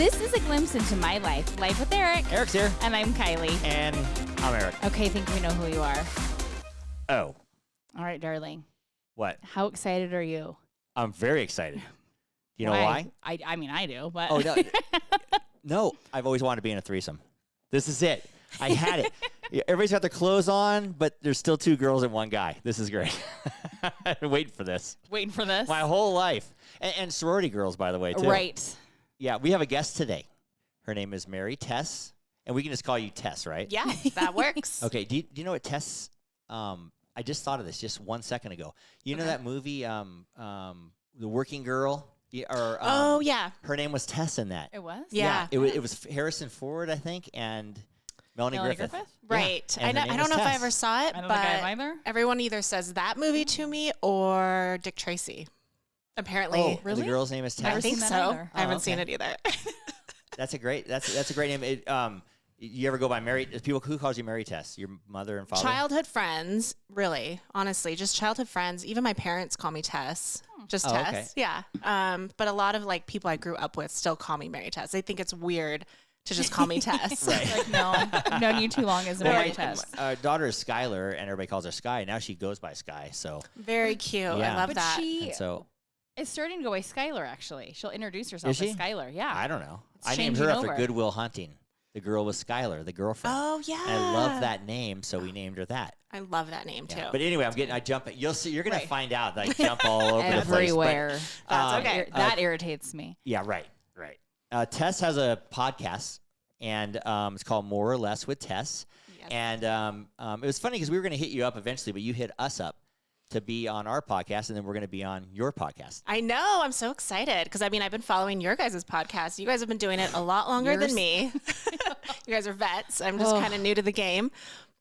This is a glimpse into my life. Life with Eric. Eric's here. And I'm Kiley. And I'm Eric. Okay, I think we know who you are. Oh. All right, darling. What? How excited are you? I'm very excited. Do you know why? I mean, I do, but... Oh, no. No, I've always wanted to be in a threesome. This is it. I had it. Everybody's got their clothes on, but there's still two girls and one guy. This is great. I've been waiting for this. Waiting for this? My whole life. And sorority girls, by the way, too. Right. Yeah, we have a guest today. Her name is Tess, and we can just call you Tess, right? Yeah, that works. Okay, do you know what Tess, I just thought of this just 1 second ago. You know that movie, The Working Girl? Oh, yeah. Her name was Tess in that. It was? Yeah. It was Harrison Ford, I think, and Melanie Griffith. Right. Yeah. I don't know if I ever saw it, I don't but think I have either. everyone either says that movie to me or Dick Tracy. Apparently. Oh, Really? the girl's name is Tess? I Never think seen so. that either. I haven't Oh, seen okay. it either. That's a great name. You ever go by Mary? Who calls you Mary Tess? Your mother and father? Childhood friends, really, honestly, just childhood friends. Even my parents call me Tess. Just Tess. Okay. Yeah. But a lot of like people I grew up with still call me Mary Tess. They think it's weird to just call me Tess. Right. Like, no, I've known you too long as a Well, Mary my Tess. daughter is Skylar, and everybody calls her Sky. Now she goes by Sky. So Very cute. Yeah. I love But that. she and so is starting to go by Skylar, actually. She'll introduce herself Is she? as Skylar. Yeah. I don't know. It's I named her changing after over. Goodwill Hunting. The girl was Skylar, the girlfriend. Oh, yeah. And I love that name, so we named her that. I love that name too. Yeah. But anyway, I jump. You'll see. You're gonna Right. find out that I jump all over the place. but- Everywhere. That's okay. That irritates me. Yeah, right. Tess has a podcast, and it's called More or Less with Tess. Yes. And it was funny because we were going to hit you up eventually, but you hit us up to be on our podcast, and then we're going to be on your podcast. I know. I'm so excited because I've been following your guys' podcast. You guys have been doing it a lot longer than Yours? me. You guys are vets. I'm just kind of new to the game.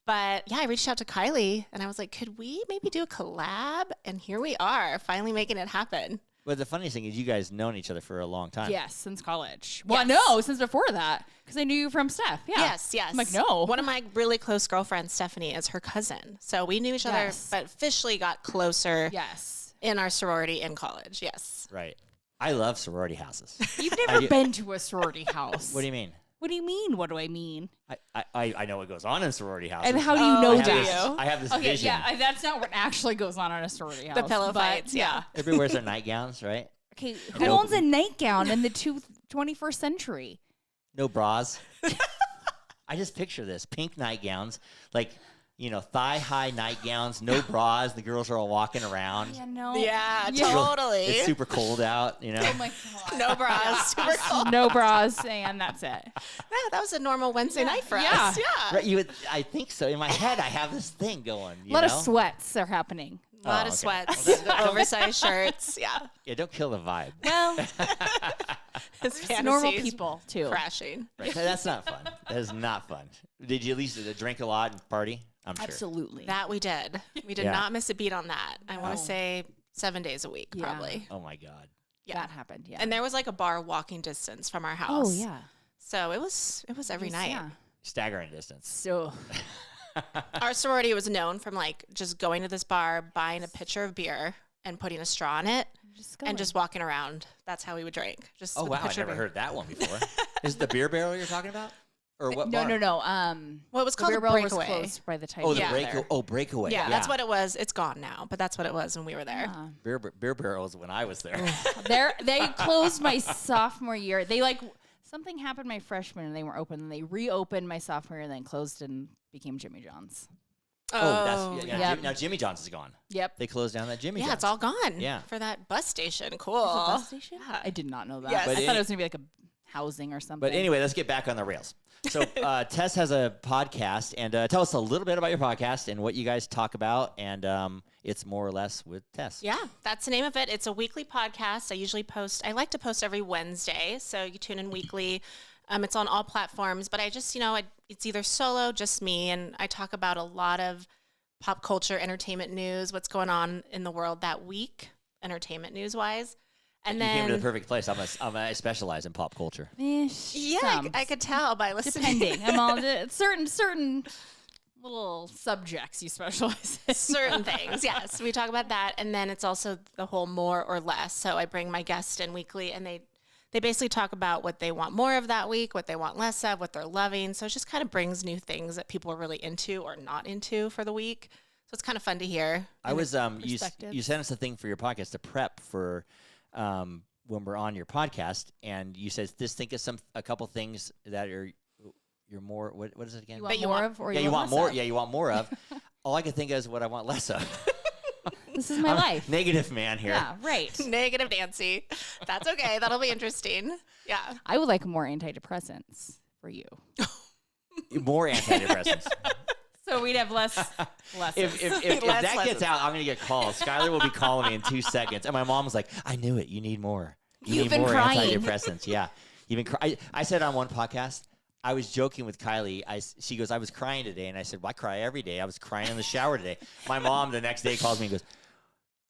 But yeah, I reached out to Kiley and I was like, could we maybe do a collab? And here we are, finally making it happen. But the funniest thing is you guys known each other for a long time. Yes, since college. Well, Yes. no, since before that, because I knew you from Steph. Yeah. Yes. I'm like, no. One of my really close girlfriends, Stephanie, is her cousin. So we knew each other, Yes. but officially got closer Yes. in our sorority in college. Yes. Right. I love sorority houses. You've never been to a sorority house. What do you mean? What do you mean? What do I mean? I know what goes on in sorority houses. And how do you know I I have do that? this, I have this Okay, vision. yeah, that's not what actually goes on a sorority house. The pillow but fights, yeah. Everybody wears their nightgowns, right? Okay, Okay. who owns a nightgown in the 21st century? No bras. I just picture this. Pink nightgowns, like, thigh-high nightgowns, no bras. The girls are all walking around. Yeah, no. Yeah, Yeah. totally. It's super cold out, Oh my god. No bras. Super cold. No bras, and that's it. Yeah, that was a normal Wednesday night for Yeah. us. Yeah. Right, I think so. In my head, I have this thing going. A lot of sweats are happening. A lot Oh, of okay. sweats, Well, that- oversized shirts. Yeah. Yeah, don't kill the vibe. Well, His it's normal fantasies people too. crashing. Right. That's not fun. That is not fun. Did you at least drink a lot and party? I'm sure. Absolutely. That we did. We did Yeah. not miss a beat on that. I want No. to say 7 days a week, Yeah. probably. Oh my God. Yeah. That happened. Yeah. And there was like a bar walking distance from our house. oh yeah. So it was every Yes, night. Yeah. Staggering distance. So Our sorority was known from like just going to this bar, buying a pitcher of beer and putting a straw in it and just walking around. That's how we would drink. Just Oh with a wow, I pitcher of never beer. heard that one before. Is it the beer barrel you're talking about, or what? no, bar? no, no. Well, it was The called beer a barrel was breakaway. closed by the time. Oh, you the got breakaway. there. Oh, breakaway. Yeah, that's what it was. It's gone now, but that's what it was when we were there. Yeah. Beer barrels when I was there. They closed my sophomore year. They something happened my freshman and they weren't open. And they reopened my sophomore year and then closed and became Jimmy John's. That's yeah. Yep. Now Jimmy John's is gone. Yep. They closed down that Jimmy Yeah, John's. it's all gone. Yeah. For that bus station. Cool. Is it a bus station? Yeah. I did not know that. Yes. I But thought any- it was gonna be like a housing or something. But anyway, let's get back on the rails. So Tess has a podcast, and tell us a little bit about your podcast and what you guys talk about, and it's More or Less with Tess. Yeah, that's the name of it. It's a weekly podcast. I like to post every Wednesday, so you tune in weekly. It's on all platforms, but I just, it's either solo, just me, and I talk about a lot of pop culture, entertainment news, what's going on in the world that week, entertainment news-wise. And You came to the then, perfect place. I specialize in pop culture. yeah, I could tell by listening. depending. I'm all certain little subjects you specialize in. Certain things, yes. We talk about that, and then it's also the whole more or less. So I bring my guest in weekly, and they basically talk about what they want more of that week, what they want less of, what they're loving. So it just kind of brings new things that people are really into or not into for the week. So it's kind of fun to hear. I was you sent us a thing for your podcast to prep for when we're on your podcast, and you said just think of a couple things that you're more what is it again? You want more of, or you want less more? of? Yeah, you want more of. All I can think of is what I want less of. This is my life. Negative man here. Yeah, right. Negative Nancy. That's okay. That'll be interesting. Yeah. I would like more antidepressants for you. More antidepressants. So we'd have less. If that gets out, I'm gonna get called. Skylar will be calling me in 2 seconds, and my mom was like, "I knew it. You need more. You need been more crying." antidepressants." Yeah, you've been. I said on one podcast, I was joking with Kiley. She goes, "I was crying today," and I said, "Well, I cry every day. I was crying in the shower today." My mom the next day calls me and goes,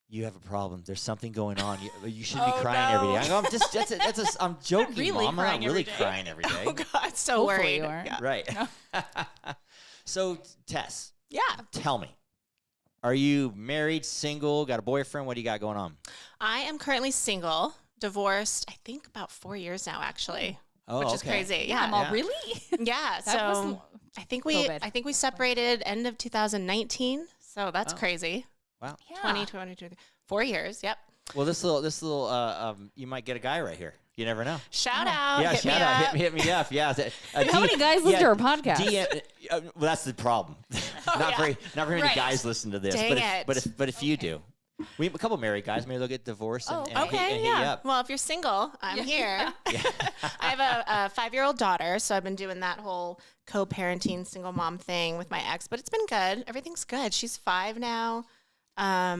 "You have a problem. There's something going on. You shouldn't be crying every day." I go, I'm joking, really Mom. I'm crying not really every day. crying every day. Oh, God. So Hopefully worried. you aren't. Yeah. Right. So, Tess, Yeah. tell me, are you married, single, got a boyfriend? What do you got going on? I am currently single, divorced, I think about 4 years now, actually. Oh, which is crazy. Yeah. I'm all, Yeah. really? Yeah. That was So I think we separated end of 2019. So that's crazy. Wow. Yeah. 2022, 4 years. Yep. Well, this little, you might get a guy right here. You never know. Shout out. Yeah, Hit me shout out. up. Hit me up. Yeah. How many guys listen to our podcast? Well, that's the problem. Not very many Right. guys listen to this. Dang but it. if you do, we have a couple married guys. Maybe they'll get divorced and hit you up. Well, if you're single, I'm here. I have a 5-year-old daughter, so I've been doing that whole co-parenting single mom thing with my ex, but it's been good. Everything's good. She's 5 now.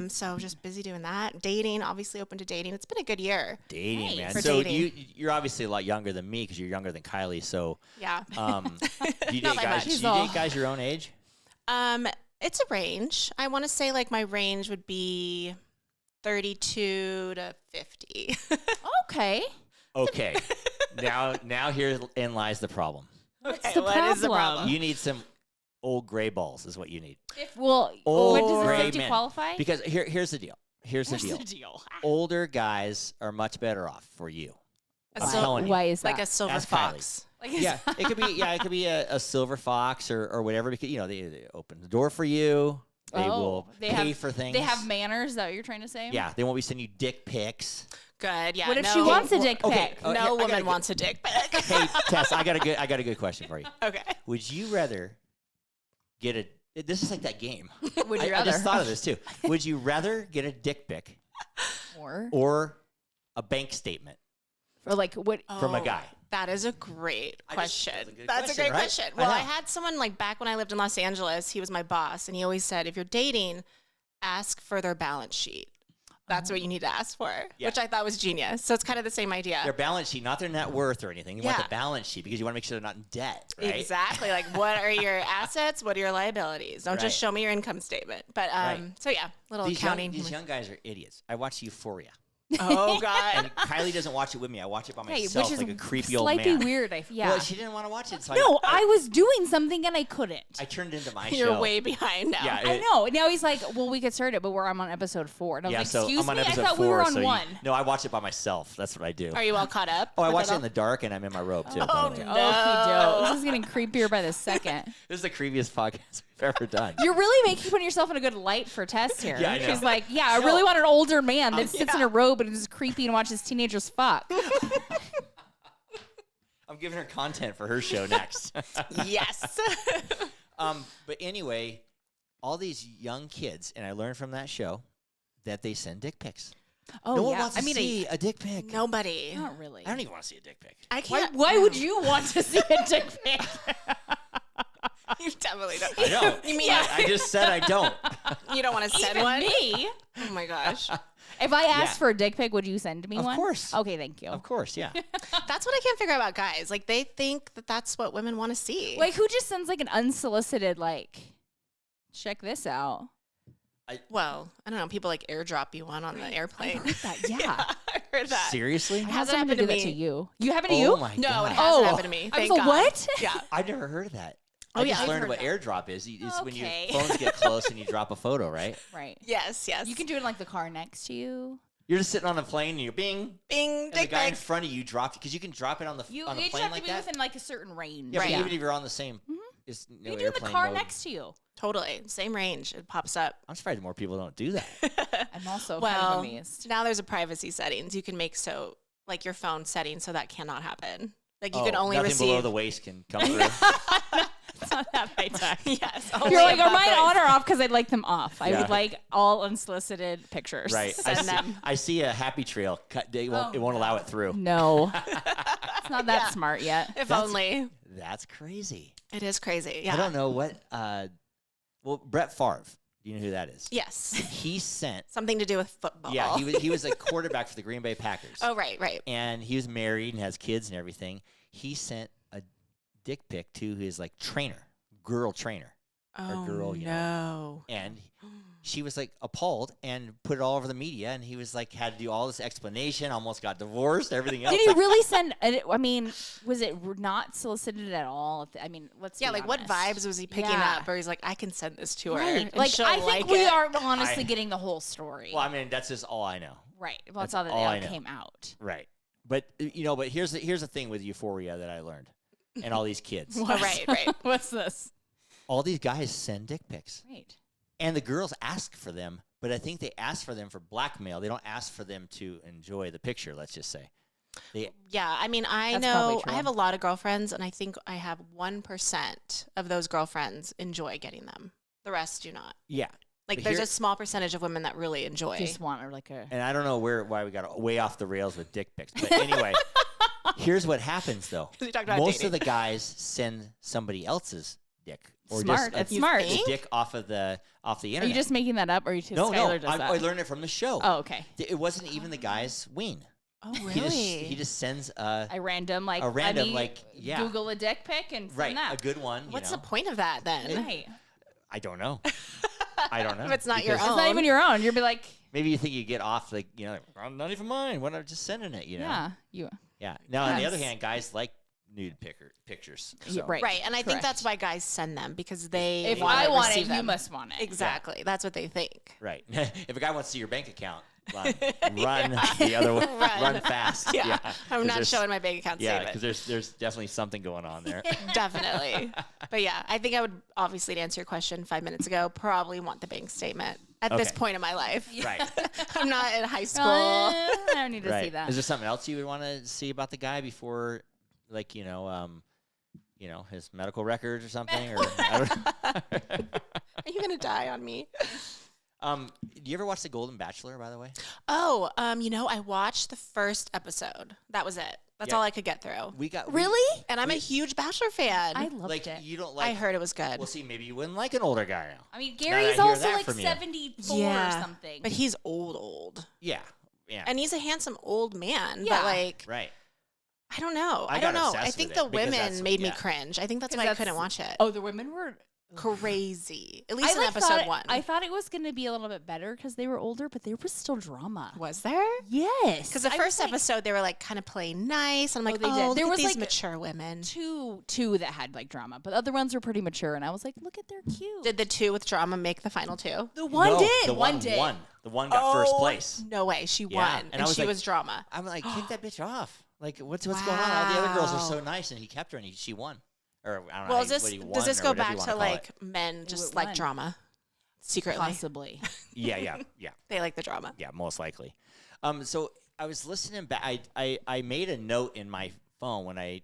So just busy doing that. Dating, obviously open to dating. It's been a good year. Dating, Nice. man. For So dating. you're obviously a lot younger than me because you're younger than Kiley. So Yeah. do you Not date by guys? much. Do you She's all- date guys your own age? It's a range. I want to say like my range would be 32 to 50. Okay. Okay. now herein lies the problem. What's the what is the problem? You need some old gray balls, is what you need. Well, Old what does gray the 50 men. qualify? Because here's the deal. Here's the deal. Older guys are much better off for you. I'm telling you. Why is that? Like a silver Ask fox. Like, Yeah, it could be a silver fox or whatever, because they open the door for you. They will pay for things. They have manners. Is that what you're trying to say? Yeah, they won't be sending you dick pics. Good. Yeah. What if no, she wants a dick pic? Okay, No here, I woman gotta wants a dick pic. Hey, Tess, I got a good question for you. Okay. Would you rather get a? This is like that game. Would you I rather? just thought of this too. Would you rather get a dick pic or a bank statement Or like what? from a guy? That is a great question. that's a good That's a question, great right? question. I Well, know. I had someone like back when I lived in Los Angeles, he was my boss, and he always said, if you're dating, ask for their balance sheet. That's what you need to ask for, Yeah. which I thought was genius. So it's kind of the same idea. Their balance sheet, not their net worth or anything. You want Yeah. the balance sheet because you want to make sure they're not in debt, right? Exactly. Like, what are your assets? What are your liabilities? Don't Right. just show me your income statement. But Right. So yeah, little These accounting. these young guys are idiots. I watch Euphoria. Oh God. And Kylie doesn't watch it with me. I watch it by Hey, myself which is like a creepy old slightly man. weird. Yeah. Well, she didn't want to watch it, so No, I was doing something and I couldn't. I turned into my You're show. way behind now. Yeah, I know. Now he's like, well, we could start it, but I'm on episode 4. And I was Yeah, like, so excuse I'm on me? I episode thought 4. we were on so 1. No, I watch it by myself. That's what I do. Are you all caught up? Oh, I with watch it all? in the dark, and I'm in my robe too. Oh, Okay. no. Okey-doke. This is getting creepier by the second. This is the creepiest podcast we've ever done. You're really putting yourself in a good light for Tess here. Yeah, I know. She's like, yeah, I really want an older man that sits in Yeah. a robe and is creepy and watches teenagers fuck. I'm giving her content for her show next. Yes. But anyway, all these young kids, and I learned from that show that they send dick pics. Oh, No one yeah. wants to see a dick pic. Nobody. Not really. I don't even want to see a dick pic. I Why, can't. why would you want to see a dick pic? You definitely don't. I don't. You mean I just said I don't. you don't want to send Even one? me. Oh my gosh. If I asked Yeah. for a dick pic, would you send me Of one? course. Okay, thank you. Of course, yeah. That's what I can't figure out about guys. Like they think that that's what women want to see. Like, who just sends like an unsolicited, like, check this out? well, I don't know. People like airdrop you one on the airplane. I heard that, yeah. I heard that. Seriously? I had Hasn't someone to do happened that to to me. you. You happen to Oh you? my No, God. it hasn't Oh. happened to me. I was Thank like, God. what? Yeah. I've never heard of that. Oh, I yeah, just I've learned heard what that. airdrop is. It's when your Okay. phones get close and you drop a photo, right? Right. Yes. Yes. You can do it in like the car next to you. You're just sitting on a plane and you're bing, Bing, and the dick guy in pic. front of you dropped because you can drop it on the You plane just have like to be that. within like a certain range. Yeah, but Right. even if you're on the same, it's You no can do it in the airplane car mode. next to you. Totally. Same range. It pops up. I'm surprised more people don't do that. I'm also kind Well, of amazed. now there's a privacy settings. You can make so like your phone settings so that cannot happen. Like you can only nothing receive. below the waist can come through. It's not that high tech. Yes. You're like, are above mine the on or off? Because I'd like them off. I Yeah. would like all unsolicited pictures. Right. Send them. I see a happy trail. It won't allow it through. No. It's not that Yeah. smart yet. If That's- only. That's crazy. It is crazy. Yeah. I don't know what. Well, Brett Favre. Do you know who that is? Yes. He sent. Something to do with football. Yeah, he was a quarterback for the Green Bay Packers. Oh, right. And he was married and has kids and everything. He sent a dick pic to his like girl trainer, Oh, girl, you know. and she was like appalled and put it all over the media. And he was like had to do all this explanation, almost got divorced, everything else. Did he really send? I mean, was it not solicited at all? I mean, let's. Yeah, be like what honest. vibes was he picking Yeah. up? Or he's like, I can send this to her. Right. And Like she'll I think like we it. are honestly I- getting the whole story. Well, I mean, that's just all I know. Right. Well, That's that's all that all I all know. came out. Right. But but here's the thing with Euphoria that I learned, and all these kids, Oh, right. What's this? all these guys send dick pics, Right. and the girls ask for them. But I think they ask for them for blackmail. They don't ask for them to enjoy the picture. Let's just say. Yeah, I mean, I That's know probably true. I have a lot of girlfriends, and I think I have 1% of those girlfriends enjoy getting them. The rest do not. Yeah. Like, But there's here- a small percentage of women that really enjoy. Just want her like a. And I don't know why we got way off the rails with dick pics. But anyway, here's what happens though. You talked about Most dating. of the guys send somebody else's dick or Smart. just That's a, smart. a dick off the Are internet. you just making that up, or you just no, Skylar does that? I learned it from the show. Oh, okay. It wasn't even the guy's ween. Oh, He really? just sends A random like. A random, I mean, like, yeah. Google a dick pic and send right that. a good one. What's you the know. point of that then? Right. I don't know. I don't know. If it's not your Because It's not even your own. You'll be like, Maybe you think you get off like I'm not even mine. What I'm just sending it. You know. yeah, you. Yeah. Now on the other Yes. hand, guys like nude pictures. Yeah, So. right. Right, and I think Correct. that's why guys send them, because they If wanna I want it, receive you them. must want it. Exactly. That's what they think. Right. If a guy wants to see your bank account, run the other way. Run fast. Yeah. 'Cause I'm not there's- showing my bank account Yeah, statement. because there's definitely something going on there. Definitely. But yeah, I think I would, obviously, to answer your question 5 minutes ago, probably want the bank statement at this Okay. point in my life. Right. I'm not in high school. I don't need to see Right. that. Is there something else you would want to see about the guy before, like his medical records or something? Or I don't know. Are you going to die on me? Do you ever watch The Golden Bachelor, by the way? Oh, I watched the first episode. That was it. That's Yeah. all I could get through. Really? And I'm a huge Bachelor fan. I loved Like it. you don't like. I heard it was good. Well, see, maybe you wouldn't like an older guy now. I mean, I Gary's hear also that like from you. 74 Yeah. or something. But he's old. Yeah. Yeah. And he's a handsome old man. Yeah. But like, right. I don't know. I I don't got know. obsessed I with think it the because women that's- made me yeah. cringe. I think that's why Because I couldn't that's- watch it. Oh, the women were Crazy. At least I in like episode thought, 1. I thought it was going to be a little bit better because they were older, but there was still drama. Was there? Yes. Because the I first was like, episode, they were like kind of playing nice. I'm like, they did. oh, There look was, at these like, mature women. two that had like drama, but the other ones were pretty mature, and I was like, look at they're cute. Did the 2 with drama make the final 2? the one No, did. The one did. won. The one got first place. No way. She Yeah. won. And And, I was she like- was drama. I'm like, kick that bitch off. Like, what's going on? All the other girls are so Wow. nice, and he kept her, and she won. Or I don't know. Well, how is this, what he won does this or go whatever back you to wanna call like it. men just Who like won? drama? Secretly. Possibly. Yeah. They like the drama. Yeah, most likely. So I was listening back. I made a note in my phone when I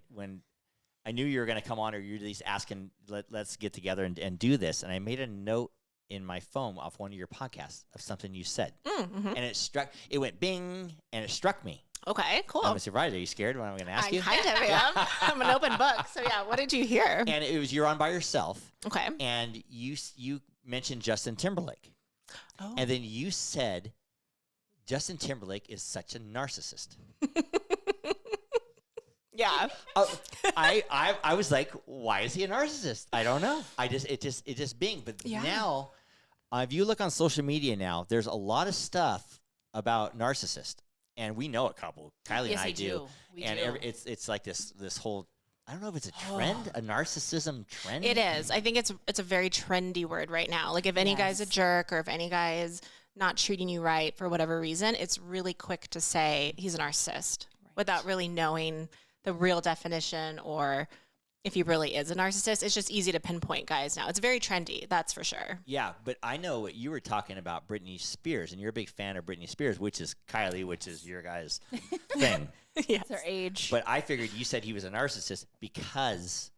knew you were going to come on, or you're at least asking, let's get together and do this. And I made a note in my phone off one of your podcasts of something you said, Mm-hmm. and it went bing, and it struck me. Okay, cool. I'm surprised. Are you scared? What I'm going to ask I you? kind of am. I'm an open book. So yeah, what did you hear? And it was you're on by yourself, Okay. and you mentioned Justin Timberlake, Oh. and then you said Justin Timberlake is such a narcissist. Yeah. I was like, why is he a narcissist? I don't know. It just being. But Yeah. now, if you look on social media now, there's a lot of stuff about narcissist, and we know a couple. Kylie Yes, and I I do. do. We And do. it's like this whole. I don't know if it's a trend, a narcissism trend. It is. I think it's a very trendy word right now. Like if any guy's a Yes. jerk or if any guy is not treating you right for whatever reason, it's really quick to say he's a narcissist without really knowing the real definition or if he really is a narcissist. It's just easy to pinpoint guys now. It's very trendy, that's for sure. Yeah, but I know what you were talking about, Britney Spears, and you're a big fan of Britney Spears, which is Kiley, which is your guys' thing. Yes. It's our age. But I figured you said he was a narcissist because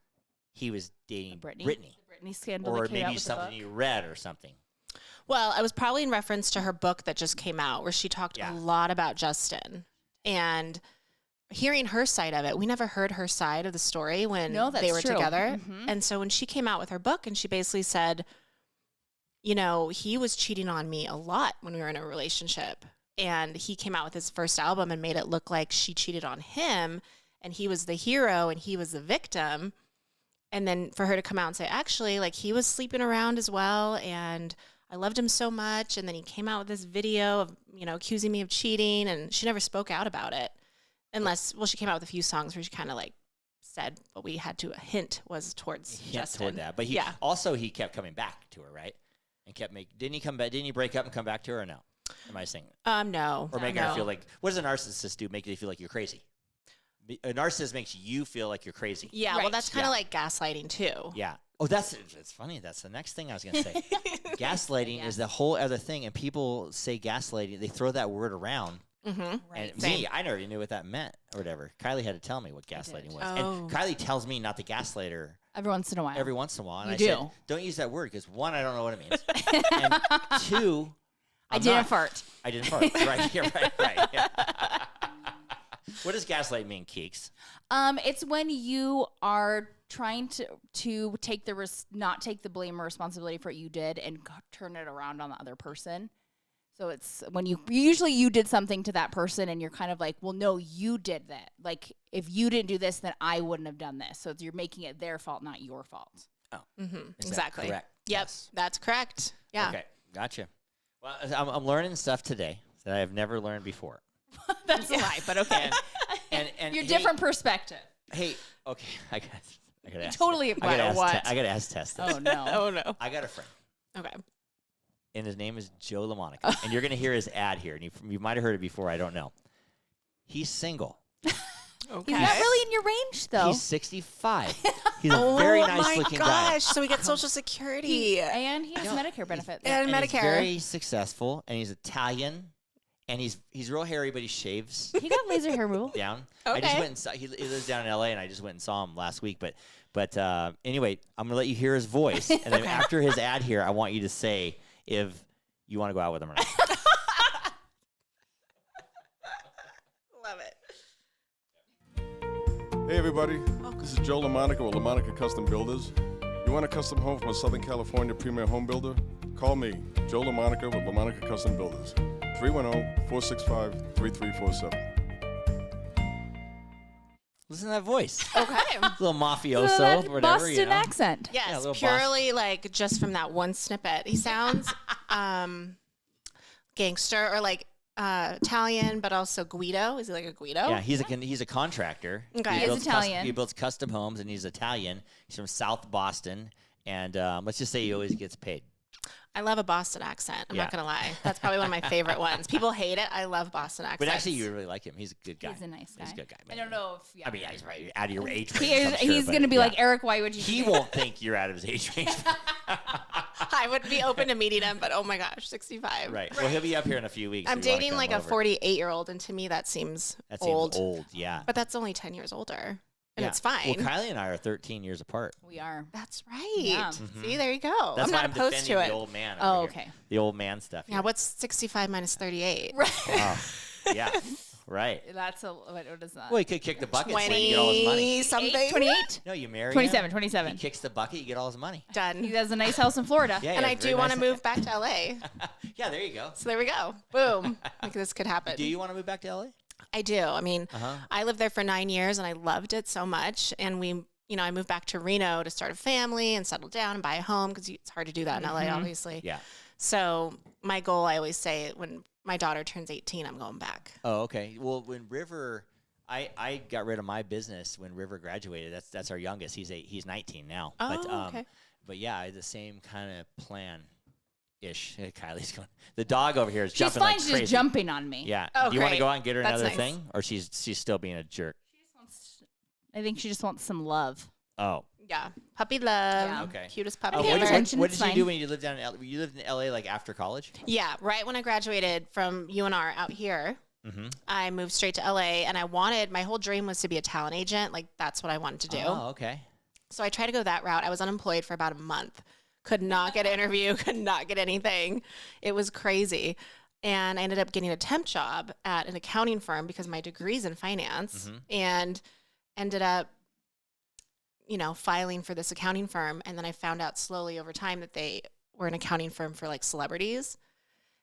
he was dating Britney. The Britney scandal. Or that came out maybe with the something book. you read or something. Well, I was probably in reference to her book that just came out where she talked a lot about Justin. And hearing her side of it, we never heard her side of the story when they were together. Mm-hmm. And so when she came out with her book and she basically said, you know, he was cheating on me a lot when we were in a relationship. And he came out with his first album and made it look like she cheated on him and he was the hero and he was the victim. And then for her to come out and say, actually, like he was sleeping around as well. And I loved him so much. And then he came out with this video of, you know, accusing me of cheating. And she never spoke out about it. Unless, well, she came out with a few songs where she kind of like said what we had to hint was towards Justin. Toward that. But he also he kept coming back to her, right? And kept didn't he come back? Didn't he break up and come back to her or no? Am I saying? No. Or making her feel like, what does a narcissist do? Make you feel like you're crazy. A narcissist makes you feel like you're crazy. Yeah, well, that's kind of like gaslighting too. Yeah. Oh, it's funny. That's the next thing I was going to say. Gaslighting is the whole other thing. And people say gaslighting. They throw that word around. Mm-hmm. And me, I never even knew what that meant or whatever. Kylie had to tell me what gaslighting was. Oh. And Kylie tells me not to gaslight her Every once in a while. every once in a while. And You I do. said, don't use that word because one, I don't know what it means. And two, I didn't fart. I didn't fart. Right. Yeah, right. Yeah. What does gaslight mean, Keeks? It's when you are trying to take not take the blame or responsibility for what you did and turn it around on the other person. So it's when you did something to that person and you're kind of like, well, no, you did that. Like if you didn't do this, then I wouldn't have done this. So you're making it their fault, not your fault. Oh, exactly. Correct. Yep, Yes. that's correct. Yeah. Okay, gotcha. Well, I'm learning stuff today that I have never learned before. That's a lie, but okay. And Your different perspective. Hey, okay, I got to ask. Totally I gotta ask what? I got to ask Tess this. Oh no. Oh no. I got a friend. Okay. And his name is Joe LaMonica. And you're going to hear his ad here. And you might have heard it before. I don't know. He's single. Okay. He's not really in your range though. He's 65. He's a very nice looking guy. So we get Social Security and he has Medicare benefits. and He's Medicare. very successful. And he's Italian. And he's real hairy, but he shaves He got laser hair removal. down. Okay. I just went and saw, he lives down in L.A. and I just went and saw him last week. But anyway, I'm going to let you hear his voice. And then after his ad here, I want you to say if you want to go out with him or not. Love it. Hey everybody, this is Joe LaMonica with LaMonica Custom Builders. You want a custom home from a Southern California premier home builder? Call me, Joe LaMonica with LaMonica Custom Builders, 310-465-3347. Listen to that voice. Okay. Little mafioso, So that whatever. Boston you know. accent. Yes, Yeah, little purely like just from that one snippet. He sounds gangster or like Italian, but also Guido. Is he like a Guido? Yeah, he's a contractor. Okay. He is builds Italian. He builds custom homes, and he's Italian. He's from South Boston, and let's just say he always gets paid. I love a Boston accent. I'm not Yeah. going to lie. That's probably one of my favorite ones. People hate it. I love Boston accents. But actually, you really like him. He's a good guy. He's a nice guy. He's a good guy. I don't know if I mean, yeah, he's right out of your age range. He's I'm sure, but going to be yeah. like, Eric, why would you He do won't think you're out of his age range. I would be open to meeting him, but oh my gosh, 65. Right. Well, he'll be up here in a few weeks. I'm if you wanna dating come like a over. 48-year-old, and to me that seems That old. seems old, yeah. But that's only 10 years older, and Yeah. it's fine. Well, Kylie and I are 13 years apart. We are. That's right. Yeah. See, there you go. That's I'm why not I'm opposed defending to it. the old man. Oh, over here. okay. The old man stuff. Yeah, here. what's 65 minus 38? Oh, yeah. Right. That's what is that? Well, he could kick the bucket so you get all his money. 20 something. 28? No, you marry 27, him. 27. He kicks the bucket, you get all his money. Done. He has a nice house in Florida. Yeah, And yeah, I very do want to nice. move back to LA. Yeah, there you go. So there we go. Boom. Like this could happen. Do you want to move back to LA? I do. I mean, Uh-huh. I lived there for 9 years and I loved it so much. And I moved back to Reno to start a family and settle down and buy a home because it's hard to do that in LA, obviously. Yeah. So my goal, I always say, when my daughter turns 18, I'm going back. Oh, okay. Well, when River, I got rid of my business when River graduated. That's our youngest. He's 19 now. Oh, but, okay. But yeah, I had the same kind of plan. ish. Kylie's going. The dog over here is She's jumping fine. like She's crazy. just jumping on me. Yeah. Oh, Do you want to great. go out and get her That's another nice. thing, or she's still being a jerk? I think she just wants some love. Oh. Yeah. Puppy love. Yeah. Okay. Cutest puppy Oh, Okay, ever. attention. what It's did you fine. do when you lived down in you lived in LA like after college? Yeah. Right when I graduated from UNR out here, Mm-hmm. I moved straight to LA, and my whole dream was to be a talent agent. Like, that's what I wanted to do. Oh, okay. So I tried to go that route. I was unemployed for about a month. Could not get an interview, could not get anything. It was crazy. And I ended up getting a temp job at an accounting firm because my degree's in finance, and ended up, filing for this accounting firm. And then I found out slowly over time that they were an accounting firm for like celebrities.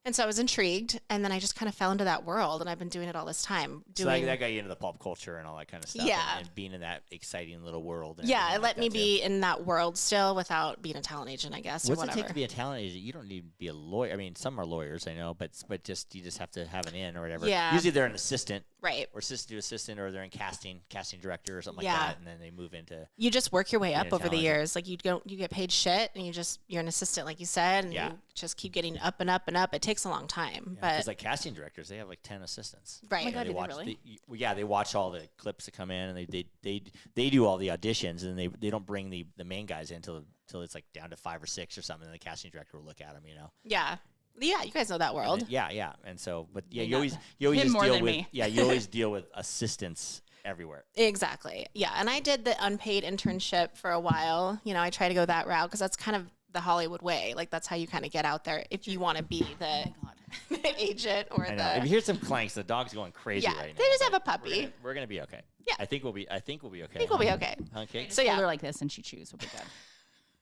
And so I was intrigued, and then I just kind of fell into that world, and I've been doing it all this time. So that got you into the pop culture and all that kind of stuff. Yeah. And being in that exciting little world. And Yeah, everything it let like me that, too. be in that world still without being a talent agent, I guess, What's or it whatever. take to be a talent agent? You don't need to be a lawyer. I mean, some are lawyers, I know, but you just have to have an in or whatever. Yeah. Usually they're an assistant Right. or assistant to assistant, or they're in casting director or something Yeah. like that, and then they move into. You just work your way Being up a over the talent years. Like you get paid shit, and you're an assistant, like you said, and Yeah. you just keep getting up and up and up. It takes a long time, Because but like casting directors, they have like 10 assistants. right. Oh my God, They do they watch. really? They watch all the clips that come in, and they do all the auditions, and they don't bring the main guys in until it's like down to 5 or 6 or something. And the casting director will look at them, Yeah, you guys know that world. And yeah. And so, but yeah, May you always not. just Him more deal than with me. you always deal with assistants everywhere. Exactly. Yeah, and I did the unpaid internship for a while. I try to go that route because that's kind of the Hollywood way. Like that's how you kind of get out there if you want to be the, the agent or I know. If you the. hear some clanks, the dog's going crazy Yeah, right now. they just have but a puppy. We're gonna be okay. Yeah. I think we'll be okay. I think we'll be okay. Okay. So Hold yeah, her like this and she chews. Will be good.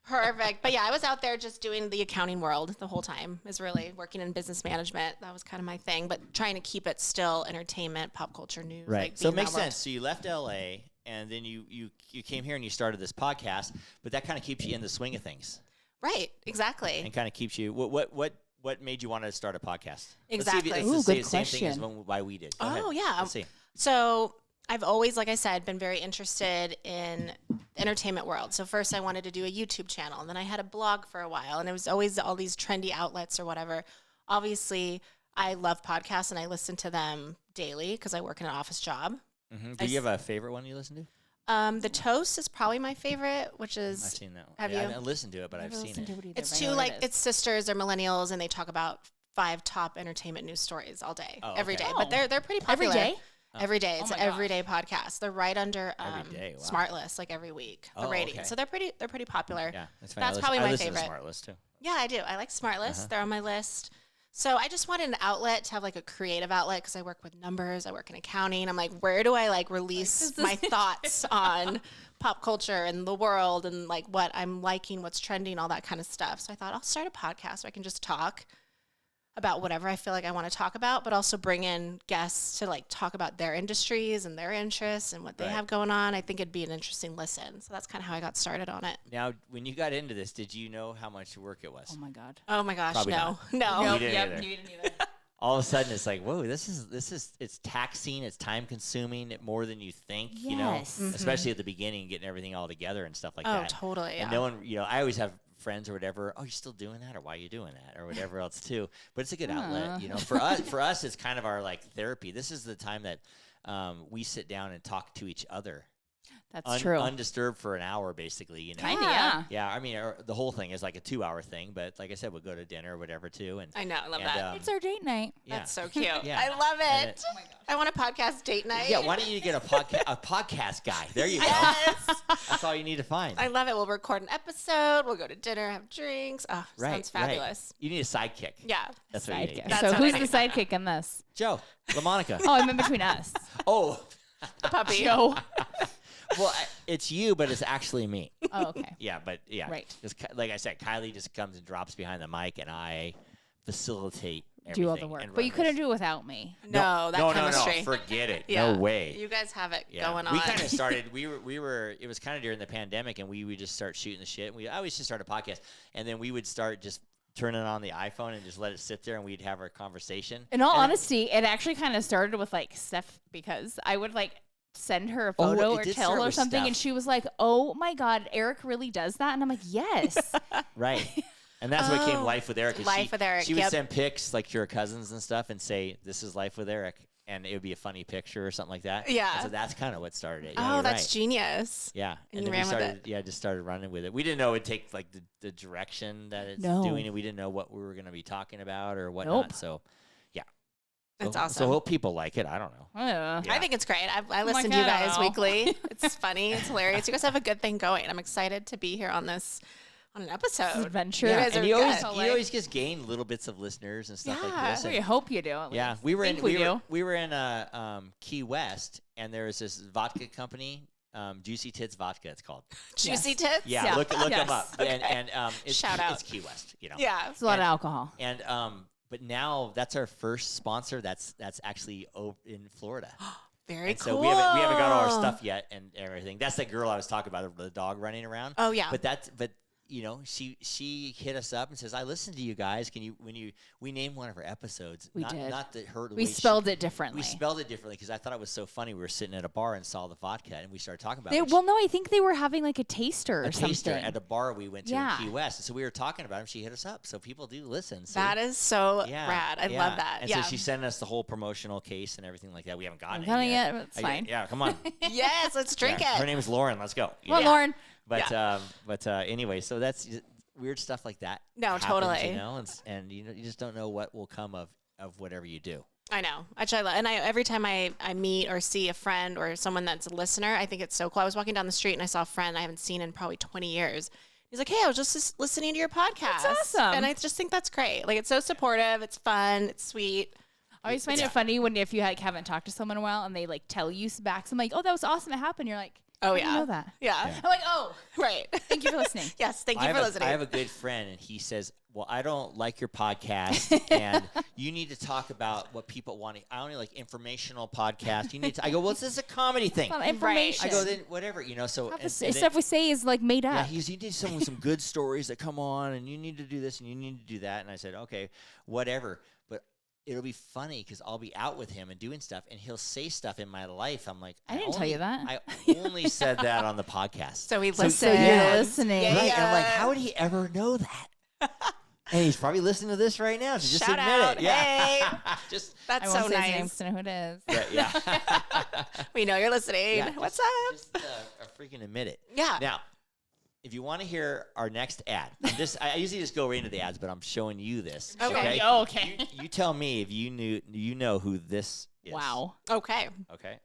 perfect. But yeah, I was out there just doing the accounting world the whole time. Is really working in business management. That was kind of my thing, but trying to keep it still entertainment, pop culture news. Right. Like So it being makes that world. sense. So you left LA, and then you came here and you started this podcast, but that kind of keeps you in the swing of things, Right. Exactly. and kind of keeps you. What made you want to start a podcast? Exactly. Let's Ooh, say good the same thing as question. why we did. Go Oh, ahead. yeah. Let's see. So I've always, like I said, been very interested in the entertainment world. So first I wanted to do a YouTube channel, and then I had a blog for a while, and it was always all these trendy outlets or whatever. Obviously, I love podcasts, and I listen to them daily because I work in an office job. Do you have a favorite one you listen to? The Toast is probably my favorite, which I've is seen that one. Have Yeah, I you? haven't listened to it, but I've seen it. it's two it's sisters, they're millennials, and they talk about 5 top entertainment news stories all day, Oh, every okay. day. Oh. But they're pretty Every popular. day? Every day. It's Oh an my everyday podcast. They're right under Every day, wow. Smart List, like every week. The Oh, rating. okay. So they're pretty popular. Yeah, that's fine. That's I probably listen, my I listen favorite. To Smart List too. Yeah, I do. I like Smart List. Uh-huh. They're on my list. So I just wanted an outlet to have like a creative outlet because I work with numbers. I work in accounting. I'm like, where do I like release my thoughts on pop culture and the world and like what I'm liking, what's trending, all that kind of stuff. So I thought I'll start a podcast so I can just talk about whatever I feel like I want to talk about, but also bring in guests to like talk about their industries and their interests and what they Right. have going on. I think it'd be an interesting listen. So that's kind of how I got started on it. Now, when you got into this, did you know how much work it was? Oh my God. Oh my gosh, Probably no. not. No. Nope. didn't either. You didn't either. All of a sudden, it's like, whoa, this is it's taxing, it's time consuming more than you think. You know, Yes. especially at the beginning, getting everything all together and stuff like Oh, that. totally. And Yeah. no one, I always have friends or whatever. Oh, you're still doing that, or why are you doing that, or whatever else too. But it's a good outlet, For us, it's kind of our like therapy. This is the time that we sit down and talk to each other. That's true. Undisturbed for an hour, basically. Kinda, yeah. Yeah, I mean, the whole thing is like a 2-hour thing, but like I said, we'll go to dinner or whatever too. And I know. I love and, that. It's our date night. yeah. That's so cute. Yeah. I love And it. I want a podcast date night. Yeah, why don't you get a podcast guy? There you go. Yes. That's all you need to find. I love it. We'll record an episode. We'll go to dinner, have drinks. Oh, Right, sounds fabulous. Right. You need a sidekick. Yeah. That's what you need. Sidekick. That's So what who's I the sidekick in this? Joe, LaMonica. Oh, I'm in between us. Oh, A puppy. Joe. well, it's you, but it's actually me. Oh, okay. Yeah, but yeah. Right. Just like I said, Kiley just comes and drops behind the mic, and I facilitate everything. Do all the work. and But you run couldn't this. do it without me. No, that chemistry. No, forget it. Yeah. No way. You guys have it Yeah. going on. We kind of started. We were. It was kind of during the pandemic, and we would just start shooting the shit. I always just start a podcast, and then we would start just turning on the iPhone and just let it sit there, and we'd have our conversation. In all And- honesty, it actually kind of started with like Steph because I would like send her a Oh, photo it or did tell start her with something, Steph. and she was like, "Oh my God, Eric really does that," and I'm like, "Yes." Right. And that's what became Life with Eric. Life with Eric, She would yep. send pics like to her cousins and stuff and say, "This is Life with Eric," and it would be a funny picture or something like that. Yeah. And so that's kind of what started it. Yeah, Oh, you're that's right. genius. Yeah, And then you we ran with started. it. Yeah, just started running with it. We didn't know it'd take like the direction that it's No. doing, and we didn't know what we were going to be talking about or whatnot. Nope. So, yeah, That's so, awesome. So hope people like it. I don't know. Yeah. Yeah. I think it's great. I like, listen to you I don't guys know. weekly. It's funny. It's hilarious. You guys have a good thing going. I'm excited to be here on an episode. Adventure. You Yeah, guys and are you always good. you always just gain little bits of listeners and stuff like Yeah. this. We and- hope you do. At Yeah, least. we were in Think we do. we were in Key West, and there was this vodka company, Juicy Tits Vodka. It's called. Juicy Yes. tits. Yeah, Yeah. look them Yes. up. And it's Shout out. It's Key West. You know. Yeah. It's a lot of And- alcohol. And but now that's our first sponsor. That's actually in Florida. Very And cool. so we haven't got all our stuff yet and everything. That's that girl I was talking about, the dog running around. Oh yeah. But you know, she hit us up and says, "I listened to you guys. Can you we named one of our episodes? We not, did. Not the her. the We way she- spelled it differently. We spelled it differently because I thought it was so funny. We were sitting at a bar and saw the vodka, and we started talking about it. Well, no, I think they were having like a taster or A taster something. at a bar we went to Yeah. in Key West. And so we were talking about it, and she hit us up. So people do listen. So that is so yeah, rad. I yeah. love that. And yeah. so she sent us the whole promotional case and everything like that. We haven't gotten I'm it telling yet. you, it's I- fine. Yeah, come on. Yes, let's drink Yeah, it. Her name is Lauren. Let's go. Well, Yeah. Lauren. But anyway, so that's weird stuff like that. No, happens, totally. You know, and you just don't know what will come of whatever you do. I know. Actually, every time I meet or see a friend or someone that's a listener, I think it's so cool. I was walking down the street and I saw a friend I haven't seen in probably 20 years. He's like, "Hey, I was just listening to your podcast." That's awesome. And I just think that's great. Like, it's so supportive. It's fun. It's sweet. I always find it funny when if you haven't talked to someone in a while and they like tell you back something like, "Oh, that was awesome. It happened." You're like, Oh, I didn't yeah. know that. Yeah. I'm like, "Oh, Right. thank you for listening." Yes. Thank you I for have listening. I have a good friend, and he says, "Well, I don't like your podcast, and you need to talk about what people want. I only like informational podcasts. You need to." I go, "Well, this is a comedy thing." It's not information. I go, "Then whatever, you know." So Half and the then- stuff we say is like made yeah, up. you need someone with some good stories that come on, and you need to do this, and you need to do that. And I said, "Okay, whatever." But it'll be funny because I'll be out with him and doing stuff, and he'll say stuff in my life. I'm like, I didn't tell you that. I only said that on the podcast. so he So listens. you're listening. Yeah, Right, yeah. and I'm like, how would he ever know that? And he's probably listening to this right now. So just Shout admit out. it. Yeah. Hey. just That's I won't so say his name nice. to know who it is. yeah. We know you're listening. Yeah, What's just, up? Just freaking admit it. Yeah. Now, if you want to hear our next ad, I usually just go right into the ads, but I'm showing you this. Okay. Oh, okay. You tell me if you know who this is. Wow. Okay. Okay.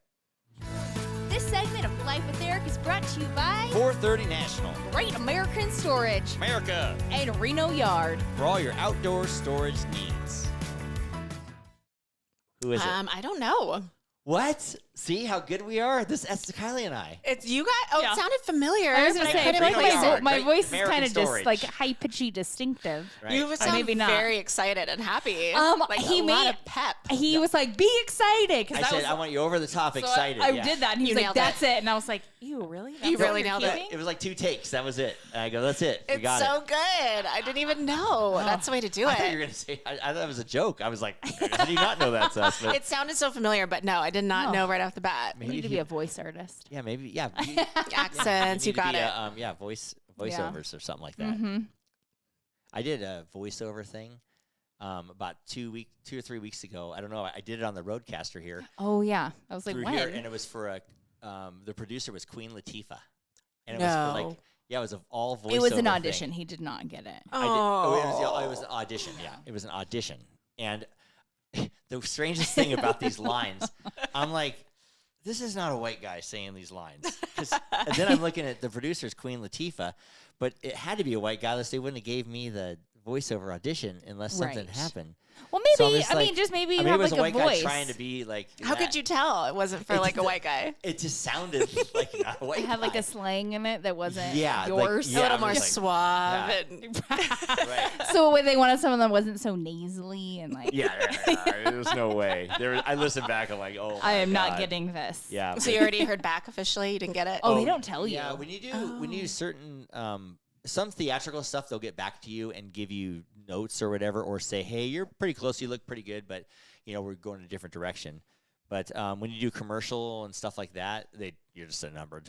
This segment of Life with Eric is brought to you by 430 National. Great American Storage America. and Reno Yard. For all your outdoor storage needs. Who is it? I don't know. What? See how good we are? That's Kylie and I. It's you guys. Oh, Yeah. it sounded familiar. I was but gonna say, I couldn't feel like Reno place Yard. it. my Great voice is American kind of just storage. like high pitchy distinctive. Right? You sound maybe not. very excited and happy. Like he a lot made- of pep. He was like, "Be excited," because I said I want you over the top, so excited. I yeah. did that, and he You was like, nailed "That's it," and I was like, "You really? That's You what really you're nailed it. keeping?" It was like 2 takes. That was it. And I go, that's it. We It's got so it. good. I didn't even know. That's the way to do I thought you it. were gonna say. I thought it was a joke. I was like, how do you not know that's us? But It sounded so familiar, but no, I did not No. know right off the bat. You need to be a voice artist. yeah, maybe. Yeah. Accents, you need to got be it. a, voiceovers or something like that. Mm-hmm. I did a voiceover thing about 2 or 3 weeks ago. I don't know. I did it on the Roadcaster here. Oh yeah, I was like, through "When?" here, and it was for a. The producer was Queen Latifah, and it was for No. like it was an all voiceover. It was an thing. audition. He did not get it. Oh, It was an audition. Yeah, it was an audition. And the strangest thing about these lines, I'm like, this is not a white guy saying these lines. And then I'm looking at the producer's Queen Latifah, but it had to be a white guy, unless they wouldn't have gave me the voiceover audition unless something Right. happened. Well, So I'm maybe just I like- mean, just maybe I you mean, have it was like a white voice. guy trying to be like. how could you tell it wasn't for It's like a the- white guy? It just sounded like not a white It had like guy. a slang in it that wasn't Yeah, like- yours. yeah, a little I'm more just like, suave. yeah. And Right. So when they wanted someone that wasn't so nasally and like, Yeah, there's no way. I listened back. I'm like, oh, I am my not God. getting this. Yeah. so you already heard back officially? You didn't get it? Oh, they don't tell you. Yeah, when you do certain some theatrical stuff, they'll get back to you and give you notes or whatever, or say, hey, you're pretty close. You look pretty good, but we're going in a different direction. But when you do commercial and stuff like that, you're just a number.